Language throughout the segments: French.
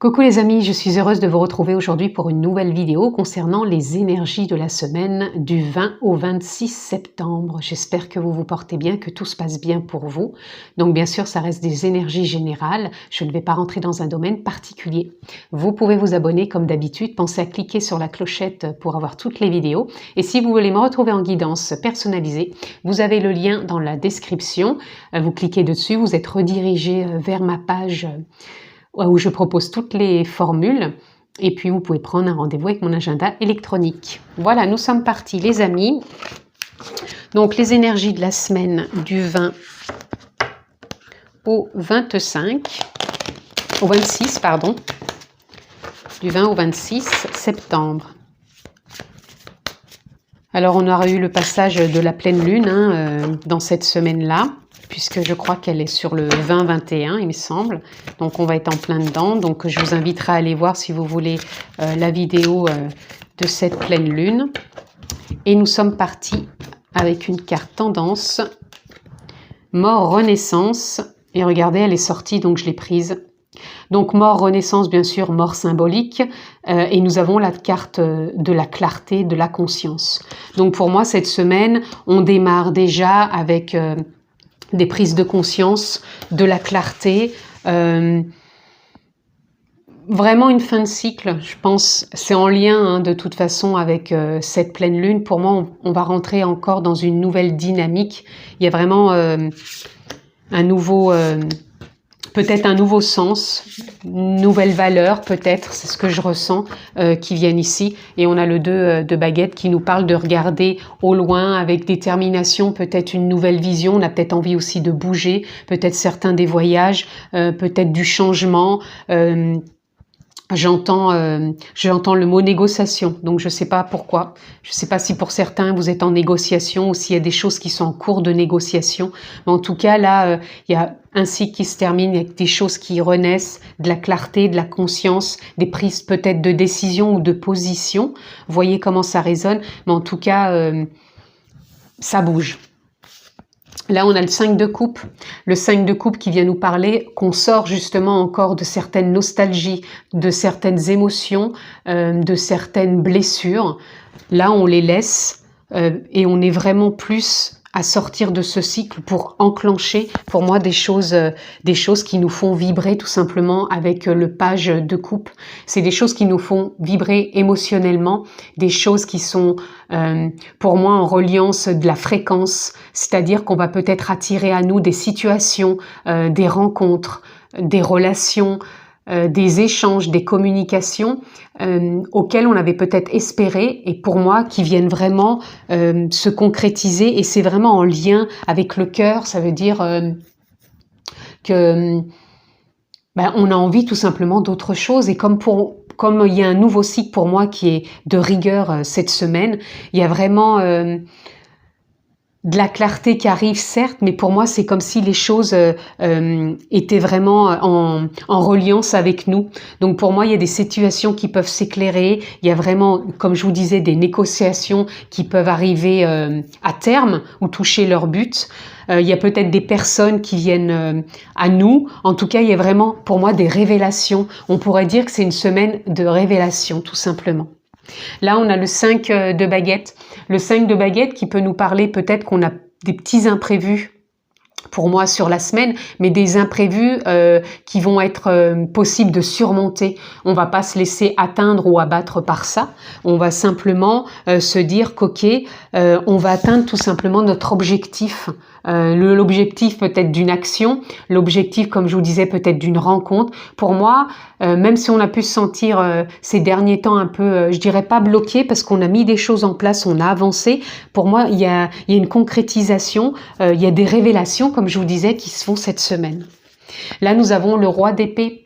Coucou les amis, je suis heureuse de vous retrouver aujourd'hui pour une nouvelle vidéo concernant les énergies de la semaine du 20 au 26 septembre. J'espère que vous vous portez bien, que tout se passe bien pour vous. Donc bien sûr, ça reste des énergies générales. Je ne vais pas rentrer dans un domaine particulier. Vous pouvez vous abonner comme d'habitude. Pensez à cliquer sur la clochette pour avoir toutes les vidéos. Et si vous voulez me retrouver en guidance personnalisée, vous avez le lien dans la description. Vous cliquez dessus, vous êtes redirigé vers ma page où je propose toutes les formules et puis vous pouvez prendre un rendez-vous avec mon agenda électronique. Voilà, nous sommes partis les amis. Donc les énergies de la semaine du 20 au 26 pardon, du 20 au 26 septembre. Alors on aura eu le passage de la pleine lune dans cette semaine-là, puisque je crois qu'elle est sur le 20-21, il me semble. Donc on va être en plein dedans. Donc je vous inviterai à aller voir si vous voulez la vidéo de cette pleine lune. Et nous sommes partis avec une carte tendance, mort, renaissance. Et regardez, elle est sortie, donc je l'ai prise. Donc mort, renaissance, bien sûr, mort symbolique. Et nous avons la carte de la clarté, de la conscience. Donc pour moi, cette semaine, on démarre déjà avec des prises de conscience, de la clarté, vraiment une fin de cycle, je pense. C'est en lien de toute façon avec cette pleine lune. Pour moi, on va rentrer encore dans une nouvelle dynamique. Il y a vraiment un nouveau... peut-être un nouveau sens, une nouvelle valeur peut-être, c'est ce que je ressens qui viennent ici. Et on a le 2 de baguette qui nous parle de regarder au loin avec détermination, peut-être une nouvelle vision. On a peut-être envie aussi de bouger, peut-être certains des voyages, peut-être du changement. J'entends le mot négociation, donc je ne sais pas pourquoi. Je ne sais pas si pour certains vous êtes en négociation ou s'il y a des choses qui sont en cours de négociation. Mais en tout cas, là, il y a un cycle qui se termine avec des choses qui renaissent, de la clarté, de la conscience, des prises peut-être de décision ou de position. Vous voyez comment ça résonne, mais en tout cas, ça bouge. Là, on a le 5 de coupe. Le 5 de coupe qui vient nous parler qu'on sort justement encore de certaines nostalgies, de certaines émotions, de certaines blessures. Là, on les laisse et on est vraiment plus à sortir de ce cycle pour enclencher, pour moi, des choses qui nous font vibrer tout simplement avec le page de coupe. C'est des choses qui nous font vibrer émotionnellement, des choses qui sont pour moi en reliance de la fréquence, c'est-à-dire qu'on va peut-être attirer à nous des situations, des rencontres, des relations, des échanges, des communications auxquelles on avait peut-être espéré et pour moi qui viennent vraiment se concrétiser et c'est vraiment en lien avec le cœur. Ça veut dire que on a envie tout simplement d'autre chose et comme il y a un nouveau cycle pour moi qui est de rigueur cette semaine, il y a vraiment de la clarté qui arrive, certes, mais pour moi, c'est comme si les choses étaient vraiment en reliance avec nous. Donc pour moi, il y a des situations qui peuvent s'éclairer. Il y a vraiment, comme je vous disais, des négociations qui peuvent arriver à terme ou toucher leur but. Il y a peut-être des personnes qui viennent à nous. En tout cas, il y a vraiment, pour moi, des révélations. On pourrait dire que c'est une semaine de révélation, tout simplement. Là, on a le 5 de baguette. Le 5 de baguette qui peut nous parler peut-être qu'on a des petits imprévus pour moi sur la semaine, mais des imprévus qui vont être possibles de surmonter. On va pas se laisser atteindre ou abattre par ça. On va simplement se dire qu'ok, on va atteindre tout simplement notre objectif. L'objectif peut-être d'une action, l'objectif, comme je vous disais, peut-être d'une rencontre. Pour moi, même si on a pu se sentir ces derniers temps un peu, je dirais pas bloqué, parce qu'on a mis des choses en place, on a avancé. Pour moi, il y a une concrétisation, il y a des révélations, comme je vous disais, qui se font cette semaine. Là, nous avons le roi d'épée.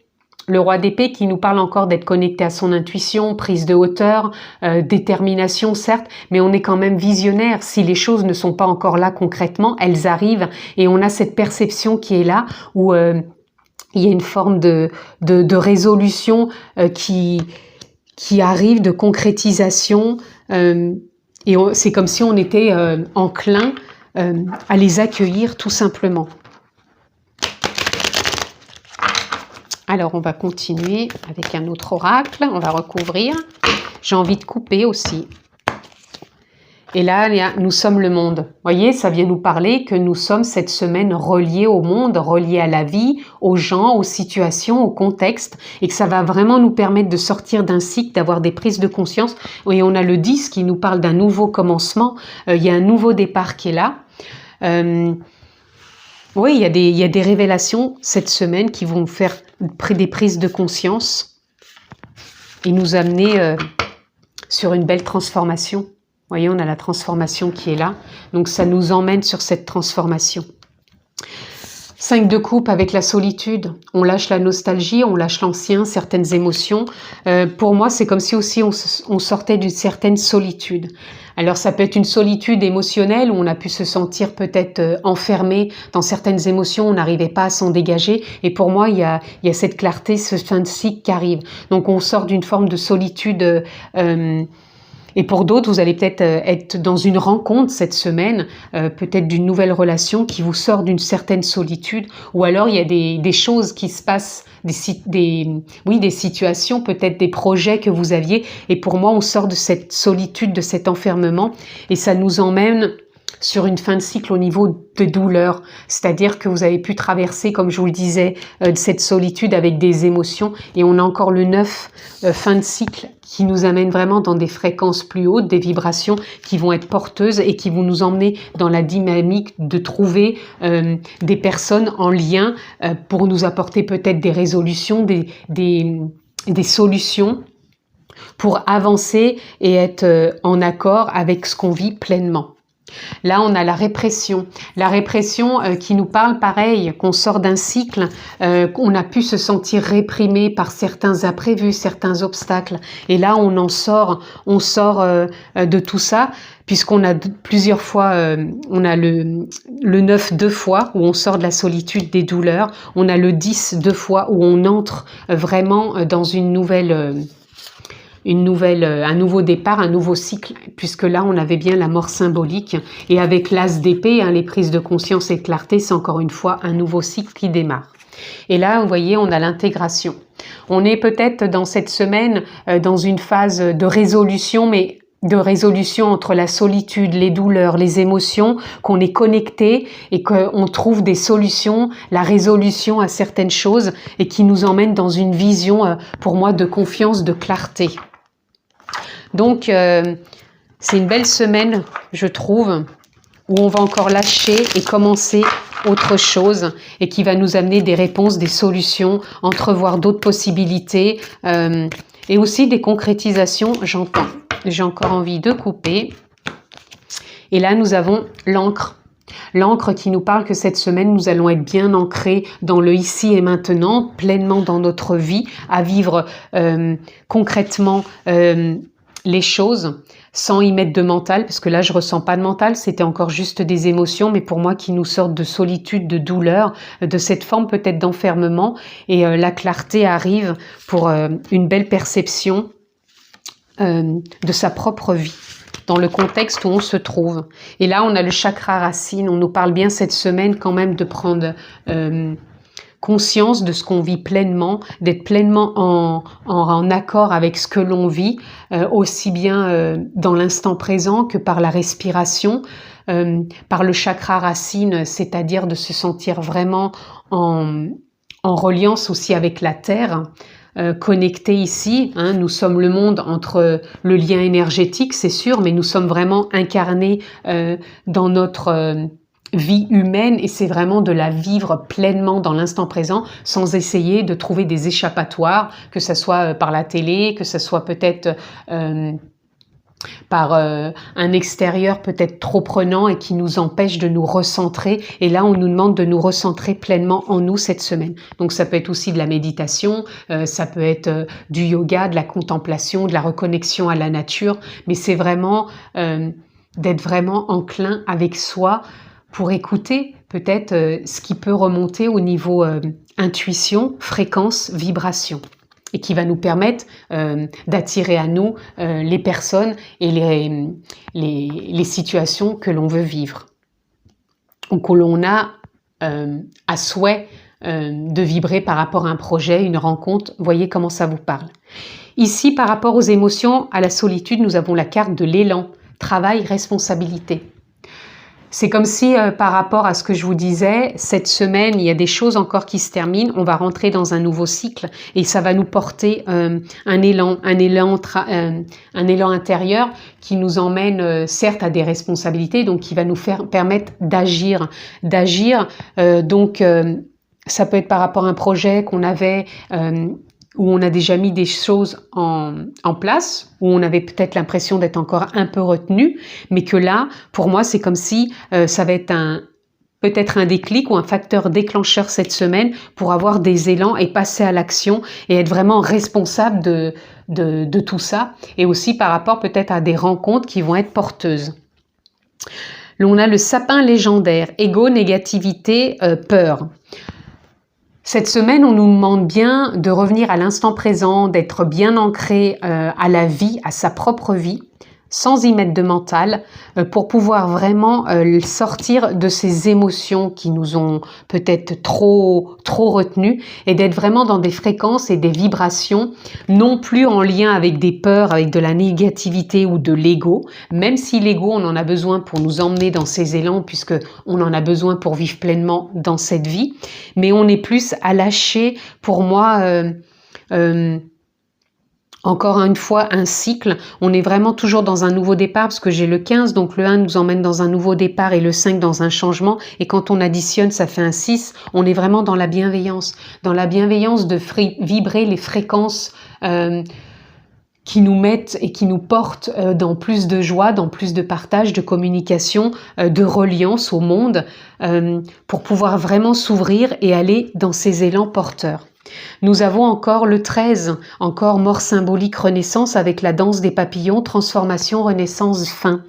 Le roi d'épée qui nous parle encore d'être connecté à son intuition, prise de hauteur, détermination certes, mais on est quand même visionnaire. Si les choses ne sont pas encore là concrètement, elles arrivent et on a cette perception qui est là où il y a une forme de résolution qui arrive, de concrétisation et c'est comme si on était enclin à les accueillir tout simplement. Alors, on va continuer avec un autre oracle. On va recouvrir. J'ai envie de couper aussi. Et là, nous sommes le monde. Vous voyez, ça vient nous parler que nous sommes cette semaine reliés au monde, reliés à la vie, aux gens, aux situations, au contexte, et que ça va vraiment nous permettre de sortir d'un cycle, d'avoir des prises de conscience. Et on a le 10 qui nous parle d'un nouveau commencement. Il y a un nouveau départ qui est là. Oui, il y a des révélations cette semaine qui vont faire des prises de conscience et nous amener sur une belle transformation. Vous voyez, on a la transformation qui est là. Donc, ça nous emmène sur cette transformation. 5 de coupe avec la solitude. On lâche la nostalgie, on lâche l'ancien, certaines émotions. Pour moi, c'est comme si aussi on sortait d'une certaine solitude. Alors, ça peut être une solitude émotionnelle où on a pu se sentir peut-être enfermé dans certaines émotions, on n'arrivait pas à s'en dégager. Et pour moi, il y a cette clarté, ce fin de cycle qui arrive. Donc, on sort d'une forme de solitude. Et pour d'autres, vous allez peut-être être dans une rencontre cette semaine, peut-être d'une nouvelle relation qui vous sort d'une certaine solitude, ou alors il y a des choses qui se passent, des situations, peut-être des projets que vous aviez, et pour moi, on sort de cette solitude, de cet enfermement, et ça nous emmène sur une fin de cycle au niveau de douleur, c'est-à-dire que vous avez pu traverser, comme je vous le disais, cette solitude avec des émotions, et on a encore le 9, fin de cycle, qui nous amène vraiment dans des fréquences plus hautes, des vibrations qui vont être porteuses et qui vont nous emmener dans la dynamique de trouver des personnes en lien pour nous apporter peut-être des résolutions, des solutions pour avancer et être en accord avec ce qu'on vit pleinement. Là, on a la répression qui nous parle pareil, qu'on sort d'un cycle, qu'on a pu se sentir réprimé par certains imprévus, certains obstacles. Et là, on sort de tout ça, puisqu'on a plusieurs fois, on a le 9 2 fois, où on sort de la solitude, des douleurs. On a le 10 2 fois, où on entre vraiment dans un nouveau départ, un nouveau cycle, puisque là, on avait bien la mort symbolique. Et avec l'as d'épée, les prises de conscience et de clarté, c'est encore une fois un nouveau cycle qui démarre. Et là, vous voyez, on a l'intégration. On est peut-être dans cette semaine dans une phase de résolution, mais de résolution entre la solitude, les douleurs, les émotions, qu'on est connecté et qu'on trouve des solutions, la résolution à certaines choses et qui nous emmène dans une vision, pour moi, de confiance, de clarté. Donc, c'est une belle semaine, je trouve, où on va encore lâcher et commencer autre chose et qui va nous amener des réponses, des solutions, entrevoir d'autres possibilités et aussi des concrétisations, j'entends. J'ai encore envie de couper. Et là, nous avons l'encre. L'encre qui nous parle que cette semaine, nous allons être bien ancrés dans le ici et maintenant, pleinement dans notre vie, à vivre concrètement les choses sans y mettre de mental, parce que là je ressens pas de mental, c'était encore juste des émotions, mais pour moi qui nous sortent de solitude, de douleur, de cette forme peut-être d'enfermement, et la clarté arrive pour une belle perception de sa propre vie, dans le contexte où on se trouve. Et là on a le chakra racine, on nous parle bien cette semaine quand même de prendre conscience de ce qu'on vit pleinement, d'être pleinement en accord avec ce que l'on vit, aussi bien dans l'instant présent que par la respiration, par le chakra racine, c'est-à-dire de se sentir vraiment en reliance aussi avec la terre, connecté ici, nous sommes le monde entre le lien énergétique, c'est sûr, mais nous sommes vraiment incarnés dans notre vie humaine et c'est vraiment de la vivre pleinement dans l'instant présent sans essayer de trouver des échappatoires, que ce soit par la télé, que ce soit peut-être par un extérieur peut-être trop prenant et qui nous empêche de nous recentrer. Et là, on nous demande de nous recentrer pleinement en nous cette semaine. Donc, ça peut être aussi de la méditation, ça peut être du yoga, de la contemplation, de la reconnexion à la nature, mais c'est vraiment d'être vraiment enclin avec soi pour écouter peut-être ce qui peut remonter au niveau intuition, fréquence, vibration, et qui va nous permettre d'attirer à nous les personnes et les situations que l'on veut vivre, ou que l'on a à souhait de vibrer par rapport à un projet, une rencontre. Voyez comment ça vous parle. Ici, par rapport aux émotions, à la solitude, nous avons la carte de l'élan, travail, responsabilité. C'est comme si, par rapport à ce que je vous disais, cette semaine, il y a des choses encore qui se terminent. On va rentrer dans un nouveau cycle et ça va nous porter un élan intérieur qui nous emmène certes à des responsabilités, donc qui va nous permettre d'agir. Donc, ça peut être par rapport à un projet qu'on avait où on a déjà mis des choses en place, où on avait peut-être l'impression d'être encore un peu retenu, mais que là, pour moi, c'est comme si ça va être peut-être un déclic ou un facteur déclencheur cette semaine pour avoir des élans et passer à l'action et être vraiment responsable de tout ça, et aussi par rapport peut-être à des rencontres qui vont être porteuses. Là, on a le sapin légendaire, ego, négativité, peur. Cette semaine, on nous demande bien de revenir à l'instant présent, d'être bien ancré à la vie, à sa propre vie, sans y mettre de mental, pour pouvoir vraiment sortir de ces émotions qui nous ont peut-être trop retenues et d'être vraiment dans des fréquences et des vibrations non plus en lien avec des peurs, avec de la négativité ou de l'ego, même si l'ego, on en a besoin pour nous emmener dans ces élans puisque on en a besoin pour vivre pleinement dans cette vie, mais on est plus à lâcher, pour moi, encore une fois, un cycle. On est vraiment toujours dans un nouveau départ parce que j'ai le 15, donc le 1 nous emmène dans un nouveau départ et le 5 dans un changement. Et quand on additionne, ça fait un 6. On est vraiment dans la bienveillance de vibrer les fréquences qui nous mettent et qui nous portent dans plus de joie, dans plus de partage, de communication, de reliance au monde, pour pouvoir vraiment s'ouvrir et aller dans ces élans porteurs. Nous avons encore le 13, encore mort symbolique, renaissance avec la danse des papillons, transformation, renaissance, fin.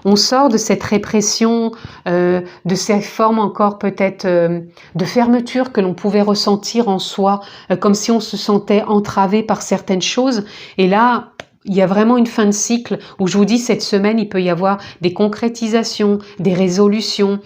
On sort de cette répression, de ces formes encore peut-être de fermeture que l'on pouvait ressentir en soi, comme si on se sentait entravé par certaines choses. Et là, il y a vraiment une fin de cycle où je vous dis, cette semaine, il peut y avoir des concrétisations, des résolutions,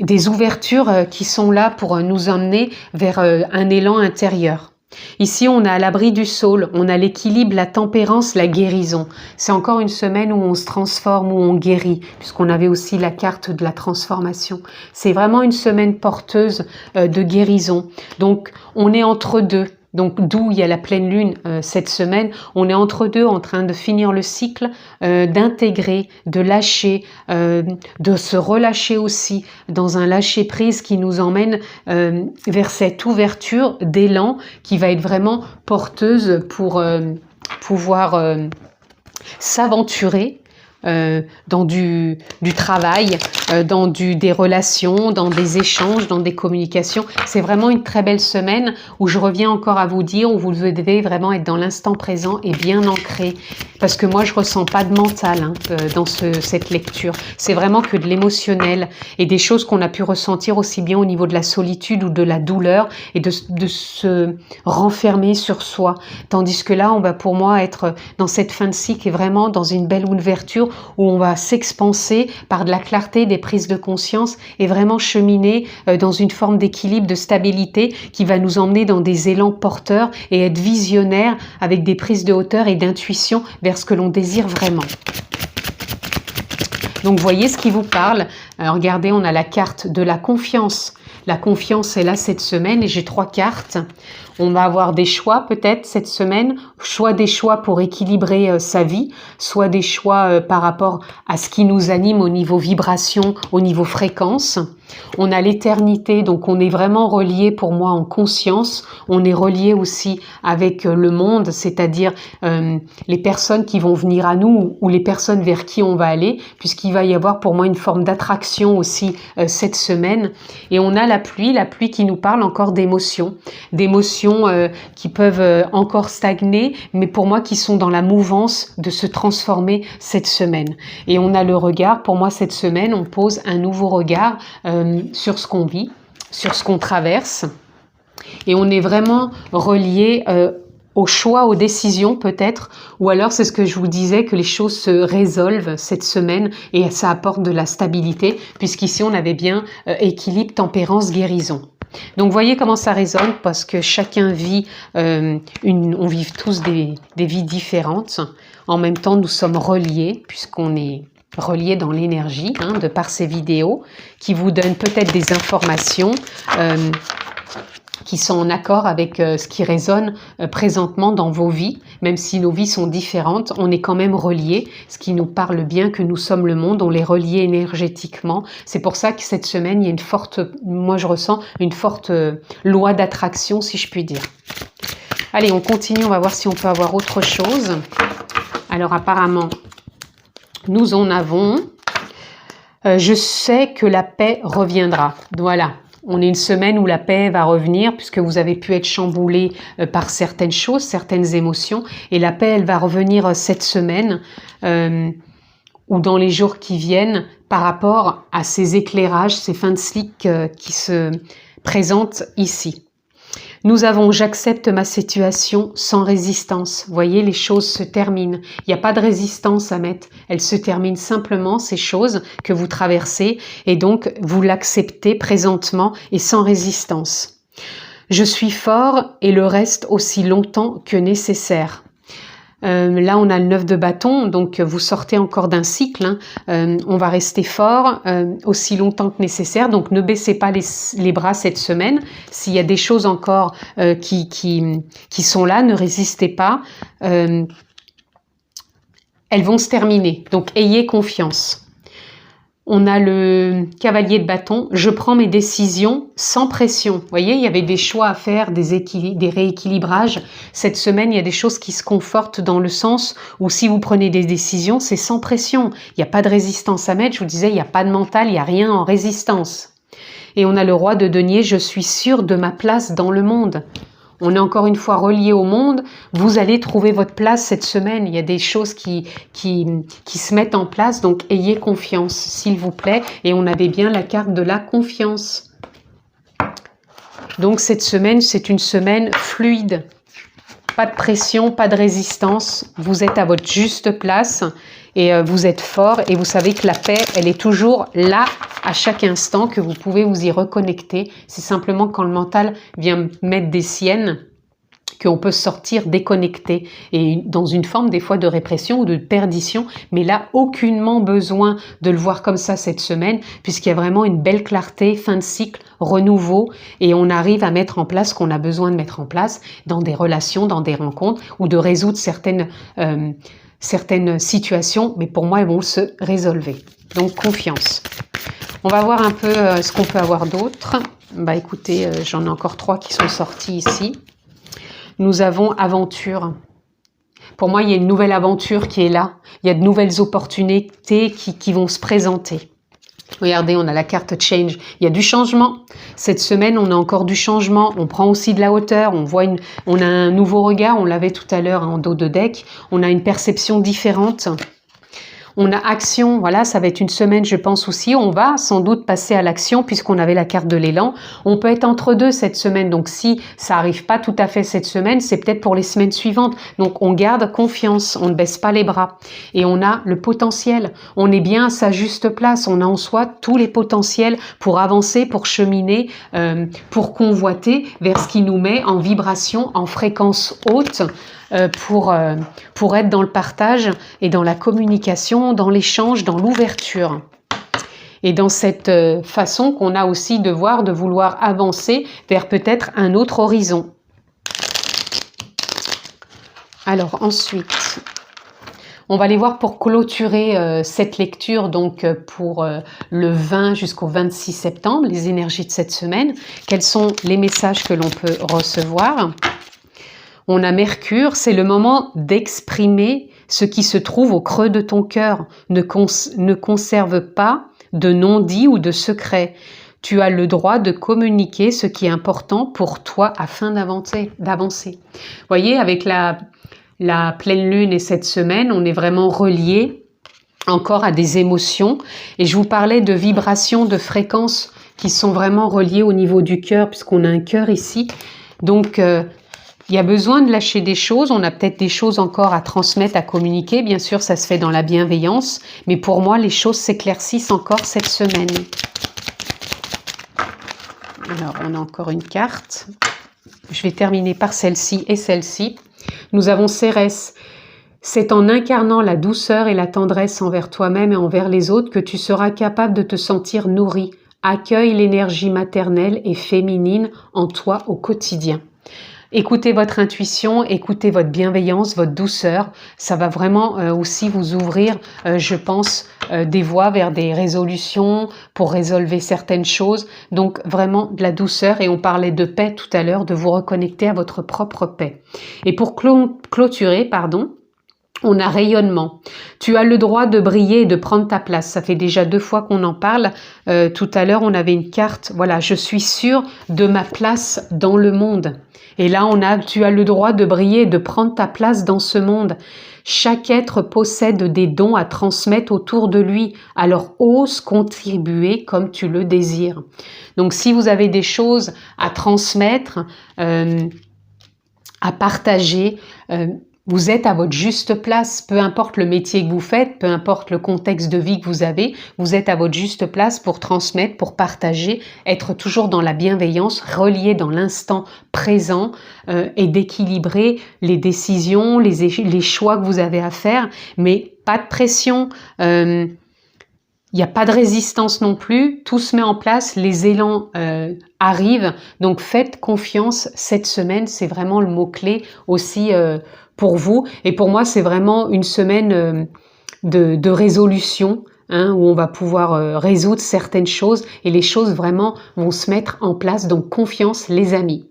des ouvertures qui sont là pour nous emmener vers un élan intérieur. Ici, on est à l'abri du saule, on a l'équilibre, la tempérance, la guérison. C'est encore une semaine où on se transforme, où on guérit, puisqu'on avait aussi la carte de la transformation. C'est vraiment une semaine porteuse de guérison. Donc, on est entre deux. Donc d'où il y a la pleine lune cette semaine, on est entre deux en train de finir le cycle, d'intégrer, de lâcher, de se relâcher aussi dans un lâcher prise qui nous emmène vers cette ouverture d'élan qui va être vraiment porteuse pour pouvoir s'aventurer dans du travail, dans des relations, dans des échanges, dans des communications. C'est vraiment une très belle semaine où je reviens encore à vous dire, où vous devez vraiment être dans l'instant présent et bien ancré. Parce que moi, je ressens pas de mental dans cette lecture. C'est vraiment que de l'émotionnel et des choses qu'on a pu ressentir aussi bien au niveau de la solitude ou de la douleur et de se renfermer sur soi. Tandis que là, on va pour moi être dans cette fin de cycle et vraiment dans une belle ouverture où on va s'expanser par de la clarté, des prises de conscience et vraiment cheminer dans une forme d'équilibre, de stabilité qui va nous emmener dans des élans porteurs et être visionnaire avec des prises de hauteur et d'intuition vers ce que l'on désire vraiment. Donc voyez ce qui vous parle. Alors, regardez, on a la carte de la confiance. La confiance est là cette semaine et j'ai 3 cartes. On va avoir des choix peut-être cette semaine, soit des choix pour équilibrer sa vie, soit des choix par rapport à ce qui nous anime au niveau vibration, au niveau fréquence. On a l'éternité, donc on est vraiment relié pour moi en conscience. On est relié aussi avec le monde, c'est-à-dire les personnes qui vont venir à nous ou les personnes vers qui on va aller, puisqu'il va y avoir pour moi une forme d'attraction aussi cette semaine. Et on a la pluie qui nous parle encore d'émotions qui peuvent encore stagner, mais pour moi qui sont dans la mouvance de se transformer cette semaine. Et on a le regard, pour moi cette semaine, on pose un nouveau regard sur ce qu'on vit, sur ce qu'on traverse. Et on est vraiment relié au choix, aux décisions peut-être, ou alors c'est ce que je vous disais, que les choses se résolvent cette semaine et ça apporte de la stabilité, puisqu'ici on avait bien équilibre, tempérance, guérison. Donc voyez comment ça résonne, parce que chacun vit, on vit tous des vies différentes. En même temps, nous sommes reliés, puisqu'on est reliés dans l'énergie, hein, de par ces vidéos, qui vous donnent peut-être des informations qui sont en accord avec ce qui résonne présentement dans vos vies. Même si nos vies sont différentes, on est quand même reliés, ce qui nous parle bien que nous sommes le monde, on les relie énergétiquement. C'est pour ça que cette semaine, il y a une forte, moi je ressens une forte loi d'attraction, si je puis dire. Allez, on continue, on va voir si on peut avoir autre chose. Alors apparemment, nous en avons. Je sais que la paix reviendra. Voilà. On est une semaine où la paix va revenir, puisque vous avez pu être chamboulé par certaines choses, certaines émotions. Et la paix, elle va revenir cette semaine ou dans les jours qui viennent par rapport à ces éclairages, ces fins de cycle qui se présentent ici. Nous avons « J'accepte ma situation sans résistance ». Vous voyez, les choses se terminent. Il n'y a pas de résistance à mettre. Elles se terminent simplement, ces choses que vous traversez. Et donc, vous l'acceptez présentement et sans résistance. « Je suis fort et le reste aussi longtemps que nécessaire ». Là, on a le 9 de bâton, donc vous sortez encore d'un cycle. Hein. On va rester fort aussi longtemps que nécessaire. Donc, ne baissez pas les bras cette semaine. S'il y a des choses encore qui sont là, ne résistez pas. Elles vont se terminer. Donc, ayez confiance. On a le cavalier de bâton. Je prends mes décisions sans pression. Vous voyez, il y avait des choix à faire, des rééquilibrages. Cette semaine, il y a des choses qui se confortent dans le sens où si vous prenez des décisions, c'est sans pression. Il n'y a pas de résistance à mettre. Je vous disais, il n'y a pas de mental, il n'y a rien en résistance. Et on a le roi de denier. Je suis sûre de ma place dans le monde. On est encore une fois relié au monde. Vous allez trouver votre place cette semaine. Il y a des choses qui se mettent en place. Donc, ayez confiance, s'il vous plaît. Et on avait bien la carte de la confiance. Donc, cette semaine, c'est une semaine fluide. Pas de pression, pas de résistance. Vous êtes à votre juste place et vous êtes fort. Et vous savez que la paix, elle est toujours là à chaque instant, que vous pouvez vous y reconnecter. C'est simplement quand le mental vient mettre des siennes qu'on peut sortir déconnecté et dans une forme des fois de répression ou de perdition. Mais là, aucunement besoin de le voir comme ça cette semaine, puisqu'il y a vraiment une belle clarté, fin de cycle, renouveau, et on arrive à mettre en place ce qu'on a besoin de mettre en place dans des relations, dans des rencontres, ou de résoudre certaines situations, mais pour moi, elles vont se résolver. Donc, confiance. On va voir un peu ce qu'on peut avoir d'autre. Bah écoutez, j'en ai encore 3 qui sont sortis ici. Nous avons aventure. Pour moi, il y a une nouvelle aventure qui est là. Il y a de nouvelles opportunités qui vont se présenter. Regardez, on a la carte Change. Il y a du changement. Cette semaine, on a encore du changement. On prend aussi de la hauteur. On a un nouveau regard. On l'avait tout à l'heure en dos de deck. On a une perception différente. On a action, voilà, ça va être une semaine, je pense aussi. On va sans doute passer à l'action puisqu'on avait la carte de l'élan. On peut être entre deux cette semaine. Donc, si ça arrive pas tout à fait cette semaine, c'est peut-être pour les semaines suivantes. Donc, on garde confiance, on ne baisse pas les bras. Et on a le potentiel. On est bien à sa juste place. On a en soi tous les potentiels pour avancer, pour cheminer, pour convoiter vers ce qui nous met en vibration, en fréquence haute. Pour être dans le partage et dans la communication, dans l'échange, dans l'ouverture. Et dans cette façon qu'on a aussi de vouloir avancer vers peut-être un autre horizon. Alors ensuite, on va aller voir pour clôturer cette lecture, donc pour le 20 jusqu'au 26 septembre, les énergies de cette semaine. Quels sont les messages que l'on peut recevoir ? On a Mercure, c'est le moment d'exprimer ce qui se trouve au creux de ton cœur. Ne conserve pas de non-dit ou de secret. Tu as le droit de communiquer ce qui est important pour toi afin d'avancer. Voyez, avec la pleine lune et cette semaine, on est vraiment relié encore à des émotions. Et je vous parlais de vibrations, de fréquences qui sont vraiment reliées au niveau du cœur, puisqu'on a un cœur ici. Donc, Il y a besoin de lâcher des choses, on a peut-être des choses encore à transmettre, à communiquer. Bien sûr, ça se fait dans la bienveillance, mais pour moi, les choses s'éclaircissent encore cette semaine. Alors, on a encore une carte. Je vais terminer par celle-ci et celle-ci. Nous avons Cérès. C'est en incarnant la douceur et la tendresse envers toi-même et envers les autres que tu seras capable de te sentir nourri. Accueille l'énergie maternelle et féminine en toi au quotidien. Écoutez votre intuition, écoutez votre bienveillance, votre douceur. Ça va vraiment aussi vous ouvrir, je pense, des voies vers des résolutions pour résolver certaines choses. Donc vraiment de la douceur. Et on parlait de paix tout à l'heure, de vous reconnecter à votre propre paix. Et pour clôturer, on a rayonnement. Tu as le droit de briller et de prendre ta place. Ça fait déjà 2 fois qu'on en parle. Tout à l'heure, on avait une carte. Voilà, je suis sûre de ma place dans le monde. Et là, tu as le droit de briller et de prendre ta place dans ce monde. Chaque être possède des dons à transmettre autour de lui. Alors, ose contribuer comme tu le désires. Donc, si vous avez des choses à transmettre, à partager, vous êtes à votre juste place, peu importe le métier que vous faites, peu importe le contexte de vie que vous avez, vous êtes à votre juste place pour transmettre, pour partager, être toujours dans la bienveillance, relié dans l'instant présent et d'équilibrer les décisions, les choix que vous avez à faire, mais pas de pression. Il n'y a pas de résistance non plus, tout se met en place, les élans arrivent, donc faites confiance cette semaine, c'est vraiment le mot-clé aussi pour vous. Et pour moi, c'est vraiment une semaine de résolution, où on va pouvoir résoudre certaines choses et les choses vraiment vont se mettre en place, donc confiance les amis.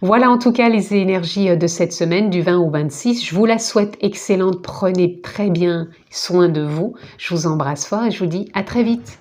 Voilà en tout cas les énergies de cette semaine du 20 au 26. Je vous la souhaite excellente, prenez très bien soin de vous. Je vous embrasse fort et je vous dis à très vite.